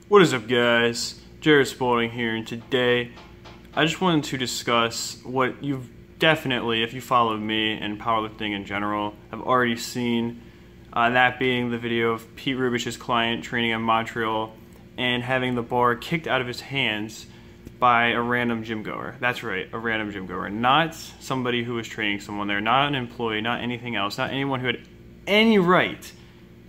What is up, guys? Jared Spalding here, and today I just wanted to discuss what you've definitely, if you follow me and powerlifting in general, have already seen, that being the video of Pete Rubish's client training in Montreal and having the bar kicked out of his hands by a random gym goer. That's right, a random gym goer, not somebody who was training someone there, not an employee, not anything else, not anyone who had any right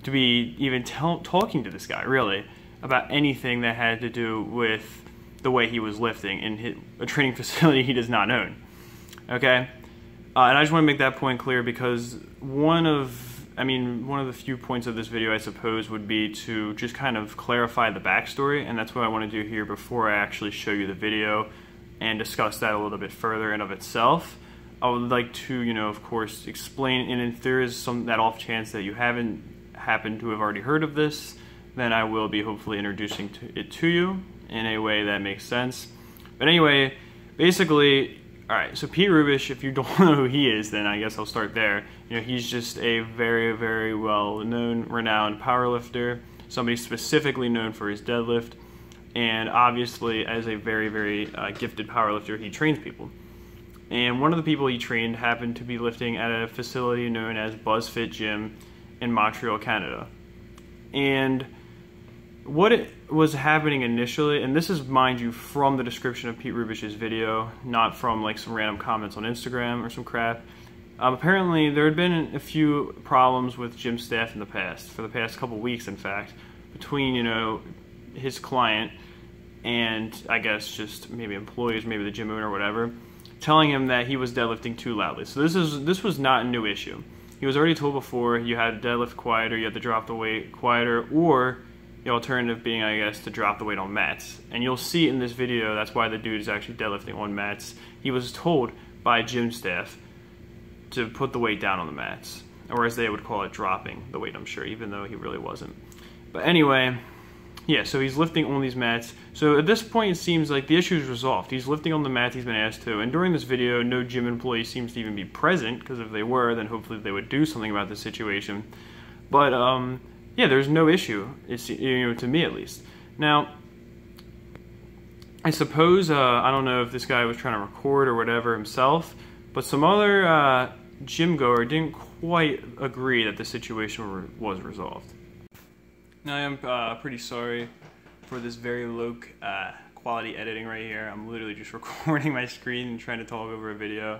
to be even talking to this guy, really, about anything that had to do with the way he was lifting in a training facility he does not own. Okay? And I just want to make that point clear because one of the few points of this video, I suppose, would be to just kind of clarify the backstory, and that's what I want to do here before I actually show you the video and discuss that a little bit further in of itself. I would like to, of course, explain, and if there is that off chance that you haven't happened to have already heard of this, then I will be hopefully introducing it to you in a way that makes sense. But anyway, basically, alright, so Pete Rubish, if you don't know who he is, then I guess I'll start there. He's just a very, very well-known, renowned powerlifter, somebody specifically known for his deadlift, and obviously as a very, very gifted powerlifter, he trains people. And one of the people he trained happened to be lifting at a facility known as BuzzFit Gym in Montreal, Canada. And what was happening initially, and this is, mind you, from the description of Pete Rubish's video, not from like some random comments on Instagram or some crap. Apparently there had been a few problems with gym staff in the past, for the past couple weeks in fact, between, his client and I guess just maybe employees, maybe the gym owner or whatever, telling him that he was deadlifting too loudly. So this was not a new issue. He was already told before you had to deadlift quieter, you had to drop the weight quieter, or the alternative being, I guess, to drop the weight on mats. And you'll see in this video, that's why the dude is actually deadlifting on mats. He was told by gym staff to put the weight down on the mats, or as they would call it, dropping the weight, I'm sure, even though he really wasn't. But anyway, yeah, so he's lifting on these mats. So at this point, it seems like the issue is resolved. He's lifting on the mats he's been asked to, and during this video, no gym employee seems to even be present, because if they were, then hopefully they would do something about the situation. But, yeah, there's no issue, to me at least. Now, I suppose, I don't know if this guy was trying to record or whatever himself, but some other gym goer didn't quite agree that the situation was resolved. Now, I am pretty sorry for this very low quality editing right here. I'm literally just recording my screen and trying to talk over a video.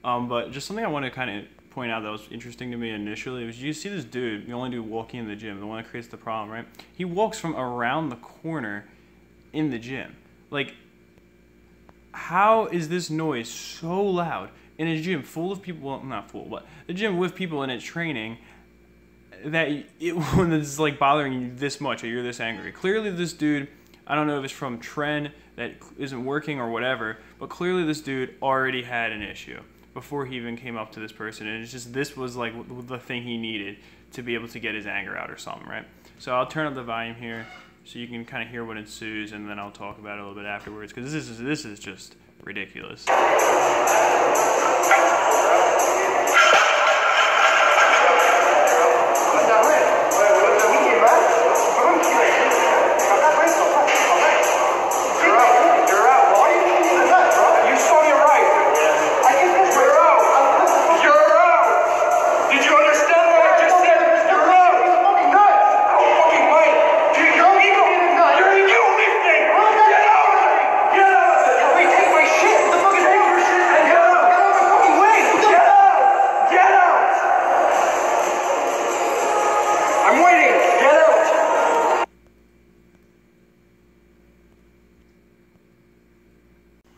But just something I want to kind of point out that was interesting to me initially was you see this dude, the only dude walking in the gym, the one that creates the problem, right? He walks from around the corner in the gym. Like, how is this noise so loud in a gym full of people, well, not full, but a gym with people in it training, that it's like bothering you this much or you're this angry? Clearly this dude, I don't know if it's from trend that isn't working or whatever, but clearly this dude already had an issue before he even came up to this person, and it's just, this was like the thing he needed to be able to get his anger out or something, right? So I'll turn up the volume here so you can kind of hear what ensues, and then I'll talk about it a little bit afterwards, because this is just ridiculous.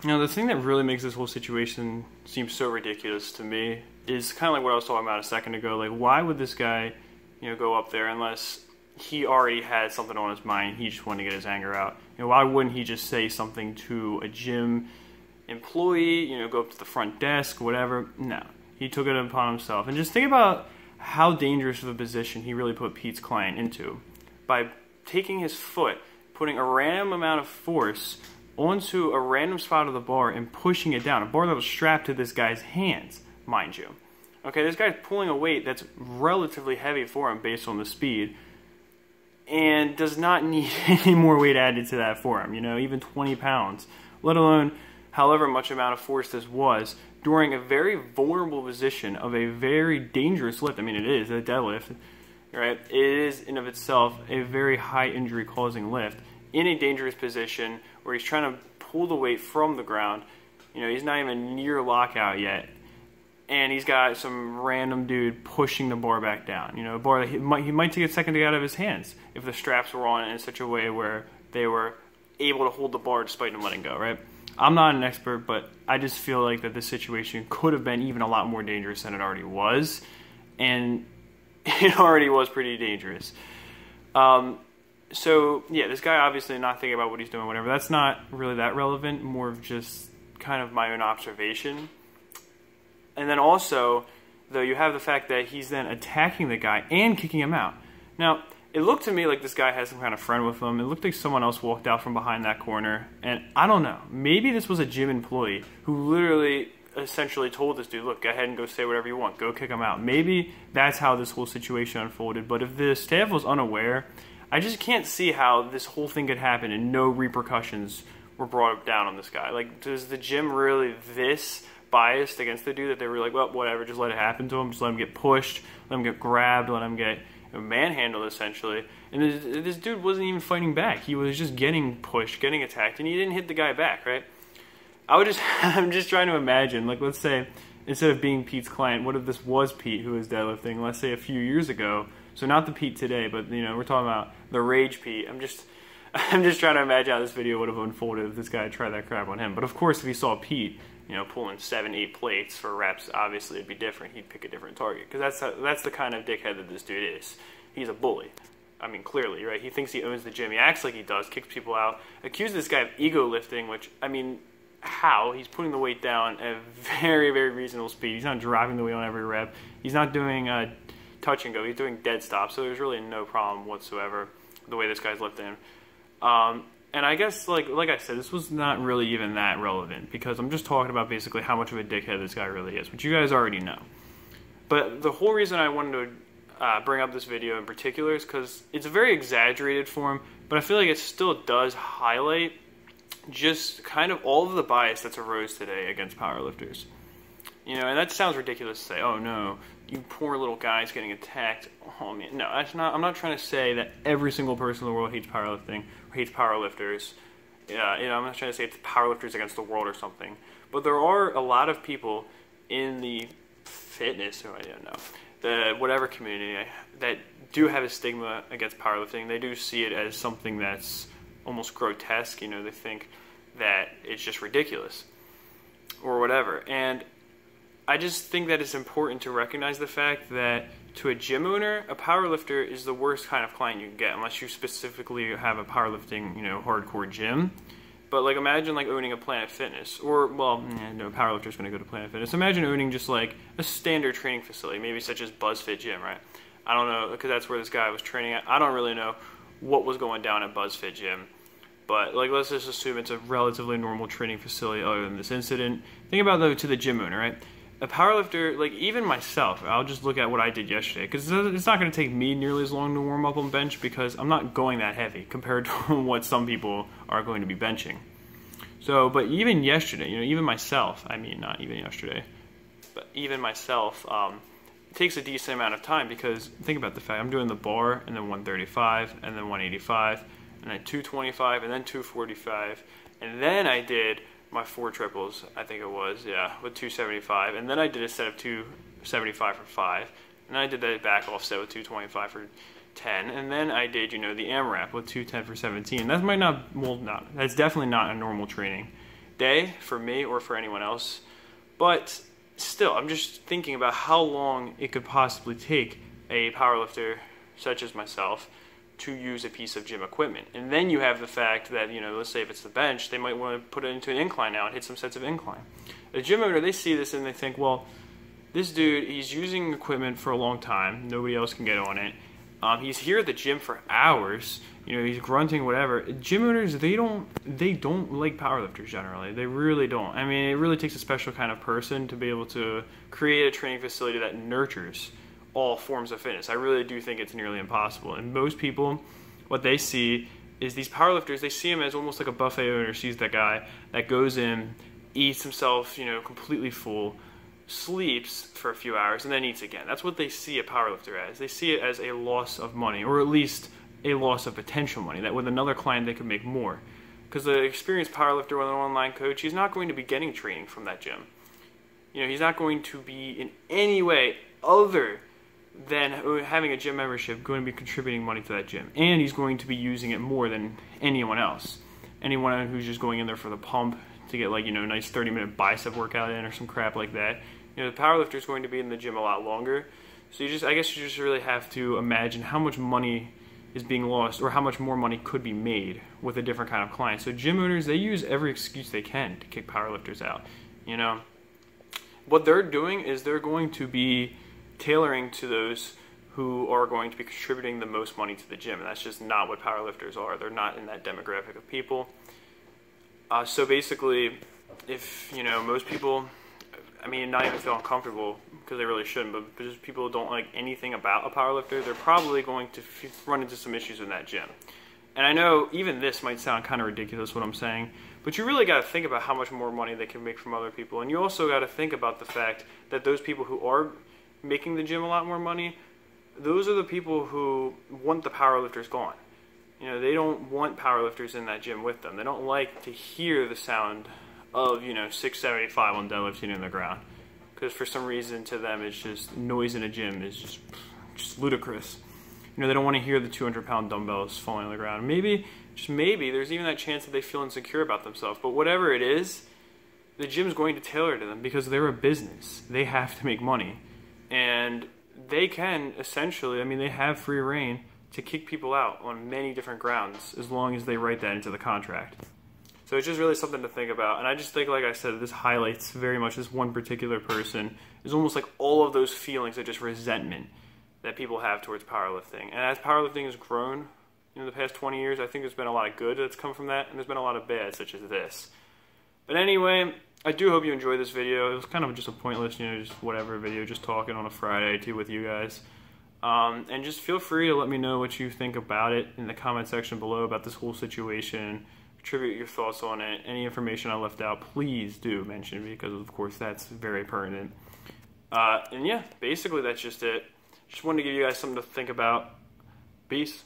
Now, the thing that really makes this whole situation seem so ridiculous to me is kind of like what I was talking about a second ago. Like, why would this guy, go up there unless he already had something on his mind, he just wanted to get his anger out? Why wouldn't he just say something to a gym employee, go up to the front desk, whatever? No, he took it upon himself. And just think about how dangerous of a position he really put Pete's client into by taking his foot, putting a random amount of force onto a random spot of the bar and pushing it down. A bar that was strapped to this guy's hands, mind you. Okay, this guy's pulling a weight that's relatively heavy for him based on the speed, and does not need any more weight added to that for him, you know, even 20 pounds, let alone however much amount of force this was during a very vulnerable position of a very dangerous lift. I mean, it is a deadlift, right? It is in of itself a very high injury causing lift in a dangerous position where he's trying to pull the weight from the ground. You know, he's not even near lockout yet, and he's got some random dude pushing the bar back down. You know, a bar that he might take a second to get out of his hands if the straps were on in such a way where they were able to hold the bar despite him letting go, right? I'm not an expert, but I just feel like that this situation could have been even a lot more dangerous than it already was, and it already was pretty dangerous. So, yeah, this guy obviously not thinking about what he's doing, whatever. That's not really that relevant, more of just kind of my own observation. And then also, though, you have the fact that he's then attacking the guy and kicking him out. Now, it looked to me like this guy had some kind of friend with him. It looked like someone else walked out from behind that corner. And I don't know. Maybe this was a gym employee who literally essentially told this dude, look, go ahead and go say whatever you want. Go kick him out. Maybe that's how this whole situation unfolded. But if the staff was unaware, I just can't see how this whole thing could happen and no repercussions were brought down on this guy. Like, does the gym really this biased against the dude that they were like, well, whatever, just let it happen to him, just let him get pushed, let him get grabbed, let him get manhandled, essentially. And this dude wasn't even fighting back. He was just getting pushed, getting attacked, and he didn't hit the guy back, right? I'm just trying to imagine, like, let's say, instead of being Pete's client, what if this was Pete who was deadlifting, let's say a few years ago? So not the Pete today, but, you know, we're talking about the Rage Pete. I'm just trying to imagine how this video would have unfolded if this guy had tried that crap on him. But of course, if he saw Pete, you know, pulling 7-8 plates for reps, obviously it'd be different. He'd pick a different target, because that's the kind of dickhead that this dude is. He's a bully. I mean, clearly, right? He thinks he owns the gym. He acts like he does, kicks people out, accuses this guy of ego lifting, which, I mean, how? He's putting the weight down at a very, very reasonable speed. He's not driving the weight on every rep. He's not doing touch and go. He's doing dead stop, so there's really no problem whatsoever the way this guy's lifting. And I guess, like I said, this was not really even that relevant, because I'm just talking about basically how much of a dickhead this guy really is, which you guys already know. But the whole reason I wanted to bring up this video in particular is because it's a very exaggerated form, but I feel like it still does highlight just kind of all of the bias that's arose today against powerlifters. You know, and that sounds ridiculous to say, oh no, you poor little guys getting attacked. Oh man, no, that's not. I'm not trying to say that every single person in the world hates powerlifting or hates powerlifters. You know, I'm not trying to say it's powerlifters against the world or something. But there are a lot of people in the fitness, or I don't know, the whatever community that do have a stigma against powerlifting. They do see it as something that's almost grotesque. You know, they think that it's just ridiculous or whatever. And I just think that it's important to recognize the fact that to a gym owner, a powerlifter is the worst kind of client you can get, unless you specifically have a powerlifting, you know, hardcore gym. But like, imagine like owning a Planet Fitness, or well, no, powerlifter's going to go to Planet Fitness. Imagine owning just like a standard training facility, maybe such as BuzzFit Gym, right? I don't know, because that's where this guy was training at. I don't really know what was going down at BuzzFit Gym. But like, let's just assume it's a relatively normal training facility other than this incident. Think about though to the gym owner, right? A powerlifter, like even myself, I'll just look at what I did yesterday, because it's not going to take me nearly as long to warm up on bench, because I'm not going that heavy compared to what some people are going to be benching. So, but even yesterday, you know, even myself, I mean, not even yesterday, but even myself, it takes a decent amount of time, because think about the fact I'm doing the bar, and then 135, and then 185, and then 225, and then 245, and then I did my 4 triples, I think it was, yeah, with 275, and then I did a set of 275 for 5, and then I did that back off set with 225 for 10, and then I did, you know, the AMRAP with 210 for 17. That might not, well, not, that's definitely not a normal training day for me or for anyone else, but still, I'm just thinking about how long it could possibly take a powerlifter such as myself to use a piece of gym equipment. And then you have the fact that, you know, let's say if it's the bench, they might want to put it into an incline now and hit some sets of incline. The gym owner, they see this and they think, well, this dude, he's using equipment for a long time. Nobody else can get on it. He's here at the gym for hours. You know, he's grunting, whatever. Gym owners, they don't like powerlifters generally. They really don't. I mean, it really takes a special kind of person to be able to create a training facility that nurtures all forms of fitness. I really do think it's nearly impossible. And most people what they see is these powerlifters, they see him as almost like a buffet owner sees that guy that goes in, eats himself, completely full, sleeps for a few hours, and then eats again. That's what they see a powerlifter as. They see it as a loss of money, or at least a loss of potential money, that with another client they could make more. Because the experienced powerlifter with an online coach, he's not going to be getting training from that gym. He's not going to be in any way other than having a gym membership going to be contributing money to that gym. And he's going to be using it more than anyone else. Anyone who's just going in there for the pump to get like, a nice 30-minute bicep workout in or some crap like that. The powerlifter is going to be in the gym a lot longer. So I guess you just really have to imagine how much money is being lost or how much more money could be made with a different kind of client. So gym owners, they use every excuse they can to kick powerlifters out. What they're doing is they're going to be tailoring to those who are going to be contributing the most money to the gym, and that's just not what powerlifters are. They're not in that demographic of people. So basically, if most people, not even feel uncomfortable because they really shouldn't, but just people who don't like anything about a powerlifter, they're probably going to run into some issues in that gym. And I know even this might sound kind of ridiculous what I'm saying, but you really got to think about how much more money they can make from other people, and you also got to think about the fact that those people who are making the gym a lot more money, those are the people who want the powerlifters gone. They don't want powerlifters in that gym with them. They don't like to hear the sound of 675 on deadlifting in the ground, because for some reason to them it's just noise in a gym is just ludicrous. They don't want to hear the 200-pound dumbbells falling on the ground. Maybe, just maybe, there's even that chance that they feel insecure about themselves. But whatever it is, the gym's going to tailor to them because they're a business. They have to make money. And they can essentially, they have free reign to kick people out on many different grounds as long as they write that into the contract. So it's just really something to think about. And I just think, like I said, this highlights very much this one particular person. It's almost like all of those feelings of just resentment that people have towards powerlifting. And as powerlifting has grown in the past 20 years, I think there's been a lot of good that's come from that, and there's been a lot of bad, such as this. But anyway, I do hope you enjoyed this video. It was kind of just a pointless, just whatever video, just talking on a Friday too with you guys. And just feel free to let me know what you think about it in the comment section below about this whole situation. Contribute your thoughts on it. Any information I left out, please do mention, because of course that's very pertinent. And yeah, basically that's just it. Just wanted to give you guys something to think about. Peace.